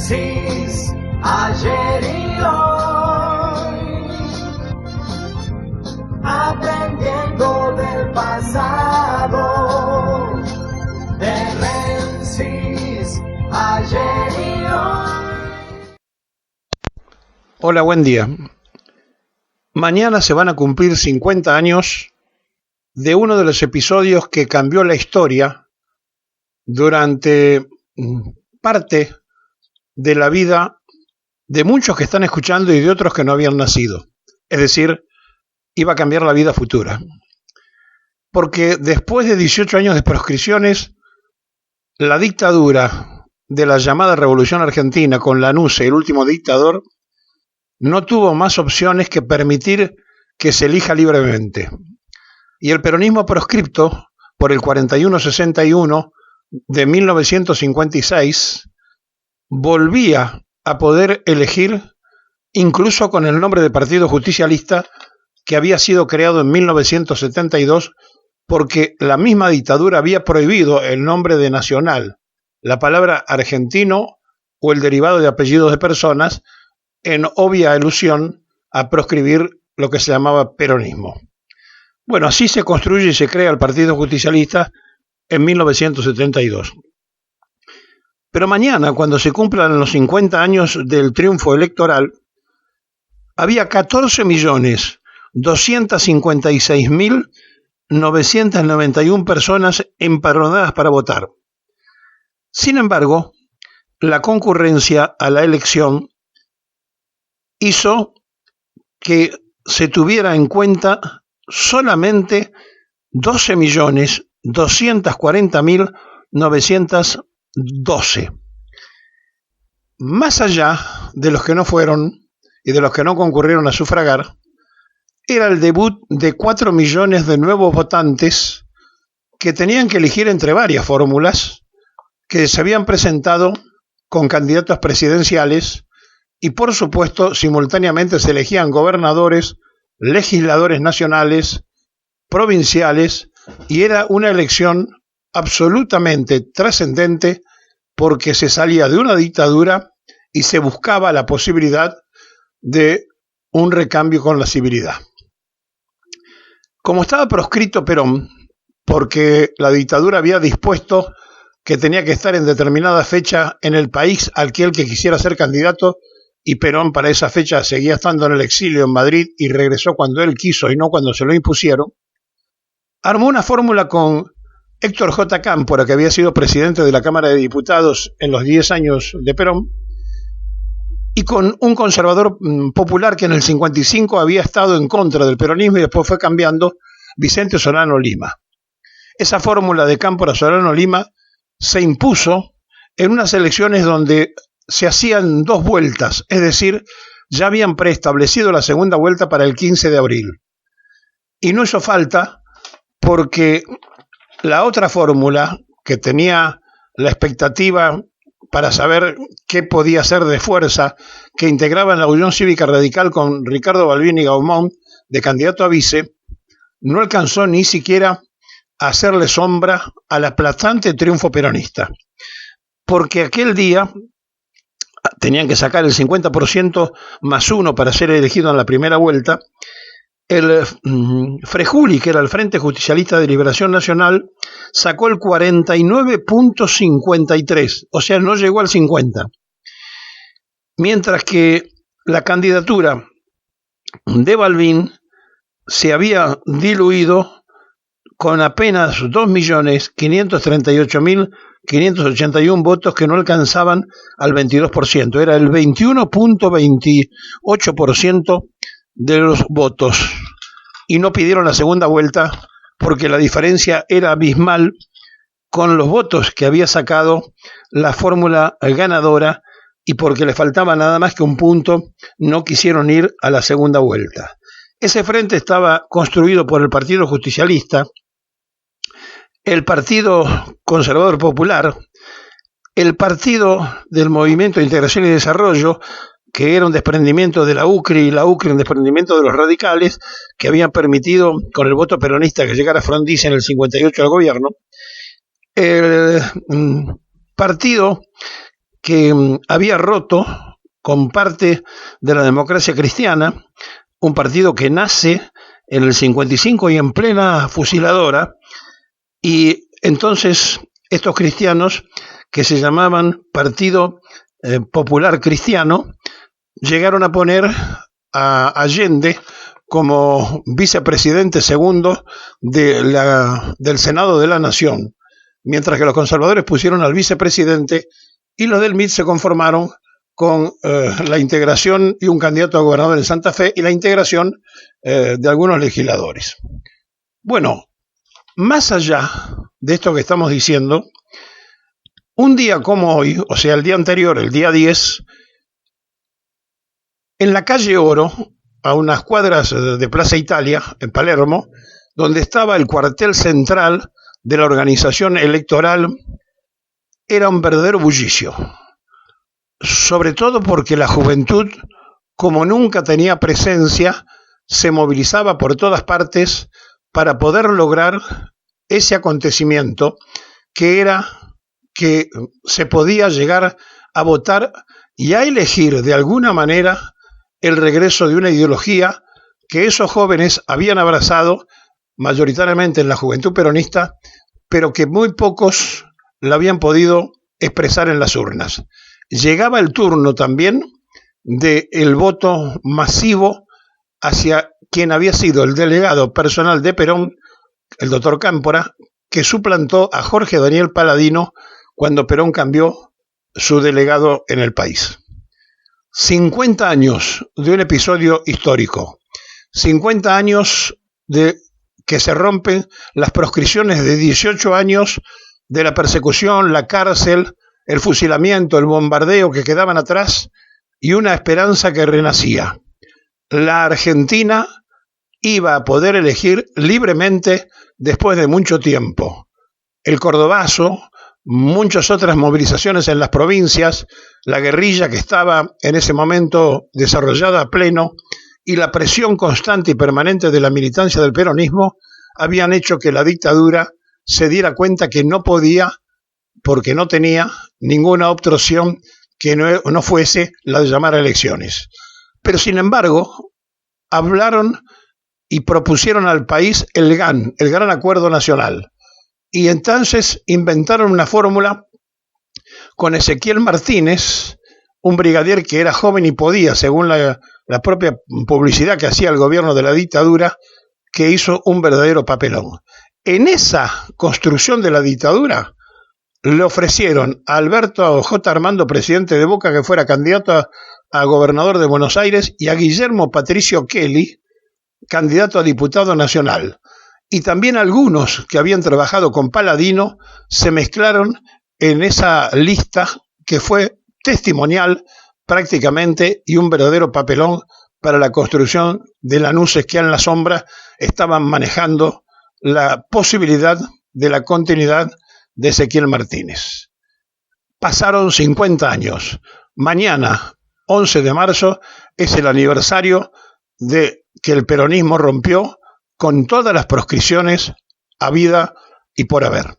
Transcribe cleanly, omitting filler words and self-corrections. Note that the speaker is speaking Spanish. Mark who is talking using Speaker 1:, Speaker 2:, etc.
Speaker 1: Demencis, ayer y hoy, aprendiendo del pasado. Demencis, ayer y hoy.
Speaker 2: Hola, buen día. Mañana se van a cumplir 50 años de uno de los episodios que cambió la historia durante parte de la vida de muchos que están escuchando y de otros que no habían nacido. Es decir, iba a cambiar la vida futura. Porque después de 18 años de proscripciones, la dictadura de la llamada Revolución Argentina, con Lanusse, el último dictador, no tuvo más opciones que permitir que se elija libremente. Y el peronismo proscripto, por el 41-61 de 1956, volvía a poder elegir incluso con el nombre de Partido Justicialista, que había sido creado en 1972 porque la misma dictadura había prohibido el nombre de nacional, la palabra argentino o el derivado de apellidos de personas, en obvia alusión a proscribir lo que se llamaba peronismo. Bueno, así se construye y se crea el Partido Justicialista en 1972. Pero mañana, cuando se cumplan los 50 años del triunfo electoral, había 14.256.991 personas empadronadas para votar. Sin embargo, la concurrencia a la elección hizo que se tuviera en cuenta solamente 12.240.912. Más allá de los que no fueron y de los que no concurrieron a sufragar, era el debut de 4 millones de nuevos votantes que tenían que elegir entre varias fórmulas que se habían presentado con candidatos presidenciales y, por supuesto, simultáneamente se elegían gobernadores, legisladores nacionales, provinciales, y era una elección absolutamente trascendente porque se salía de una dictadura y se buscaba la posibilidad de un recambio con la civilidad. Como estaba proscrito Perón, porque la dictadura había dispuesto que tenía que estar en determinada fecha en el país aquel que quisiera ser candidato, y Perón para esa fecha seguía estando en el exilio en Madrid y regresó cuando él quiso y no cuando se lo impusieron, armó una fórmula con Héctor J. Cámpora, que había sido presidente de la Cámara de Diputados en los 10 años de Perón, y con un conservador popular que en el 55 había estado en contra del peronismo y después fue cambiando, Vicente Solano Lima. Esa fórmula de Cámpora Solano Lima se impuso en unas elecciones donde se hacían 2 vueltas, es decir, ya habían preestablecido la segunda vuelta para el 15 de abril. Y no hizo falta porque la otra fórmula, que tenía la expectativa para saber qué podía ser de fuerza, que integraba en la Unión Cívica Radical con Ricardo Balbini Gaumont de candidato a vice, no alcanzó ni siquiera a hacerle sombra al aplastante triunfo peronista. Porque aquel día tenían que sacar el 50% más 1 para ser elegido en la primera vuelta. El Frejuli, que era el Frente Justicialista de Liberación Nacional, sacó el 49.53, o sea, no llegó al 50. Mientras que la candidatura de Balbín se había diluido con apenas 2.538.581 votos que no alcanzaban al 22%. Era el 21.28% de los votos. Y no pidieron la segunda vuelta porque la diferencia era abismal con los votos que había sacado la fórmula ganadora, y porque le faltaba nada más que un punto, no quisieron ir a la segunda vuelta. Ese frente estaba construido por el Partido Justicialista, el Partido Conservador Popular, el Partido del Movimiento de Integración y Desarrollo, que era un desprendimiento de la UCRI, y la UCRI un desprendimiento de los radicales, que habían permitido con el voto peronista que llegara Frondizi en el 58 al gobierno, el partido que había roto con parte de la Democracia Cristiana, un partido que nace en el 55 y en plena fusiladora, y entonces estos cristianos, que se llamaban Partido Popular Cristiano, llegaron a poner a Allende como vicepresidente segundo del Senado de la Nación, mientras que los conservadores pusieron al vicepresidente y los del MIT se conformaron con la integración y un candidato a gobernador en Santa Fe y la integración de algunos legisladores. Bueno, más allá de esto que estamos diciendo, un día como hoy, o sea, el día anterior, el día 10, en la calle Oro, a unas cuadras de Plaza Italia, en Palermo, donde estaba el cuartel central de la organización electoral, era un verdadero bullicio. Sobre todo porque la juventud, como nunca tenía presencia, se movilizaba por todas partes para poder lograr ese acontecimiento que era que se podía llegar a votar y a elegir de alguna manera el regreso de una ideología que esos jóvenes habían abrazado mayoritariamente en la juventud peronista, pero que muy pocos la habían podido expresar en las urnas. Llegaba el turno también del voto masivo hacia quien había sido el delegado personal de Perón, el doctor Cámpora, que suplantó a Jorge Daniel Paladino cuando Perón cambió su delegado en el país. 50 años de un episodio histórico, 50 años de que se rompen las proscripciones de 18 años de la persecución, la cárcel, el fusilamiento, el bombardeo que quedaban atrás y una esperanza que renacía. La Argentina iba a poder elegir libremente después de mucho tiempo. El Cordobazo, muchas otras movilizaciones en las provincias, la guerrilla que estaba en ese momento desarrollada a pleno y la presión constante y permanente de la militancia del peronismo habían hecho que la dictadura se diera cuenta que no podía, porque no tenía ninguna otra opción que no fuese la de llamar a elecciones. Pero sin embargo, hablaron y propusieron al país el GAN, el Gran Acuerdo Nacional. Y entonces inventaron una fórmula con Ezequiel Martínez, un brigadier que era joven y podía, según la propia publicidad que hacía el gobierno de la dictadura, que hizo un verdadero papelón. En esa construcción de la dictadura le ofrecieron a Alberto J. Armando, presidente de Boca, que fuera candidato a gobernador de Buenos Aires, y a Guillermo Patricio Kelly, candidato a diputado nacional. Y también algunos que habían trabajado con Paladino se mezclaron en esa lista que fue testimonial prácticamente y un verdadero papelón para la construcción de Lanuses, que en la sombra estaban manejando la posibilidad de la continuidad de Ezequiel Martínez. Pasaron 50 años. Mañana, 11 de marzo, es el aniversario de que el peronismo rompió con todas las proscripciones habida y por haber.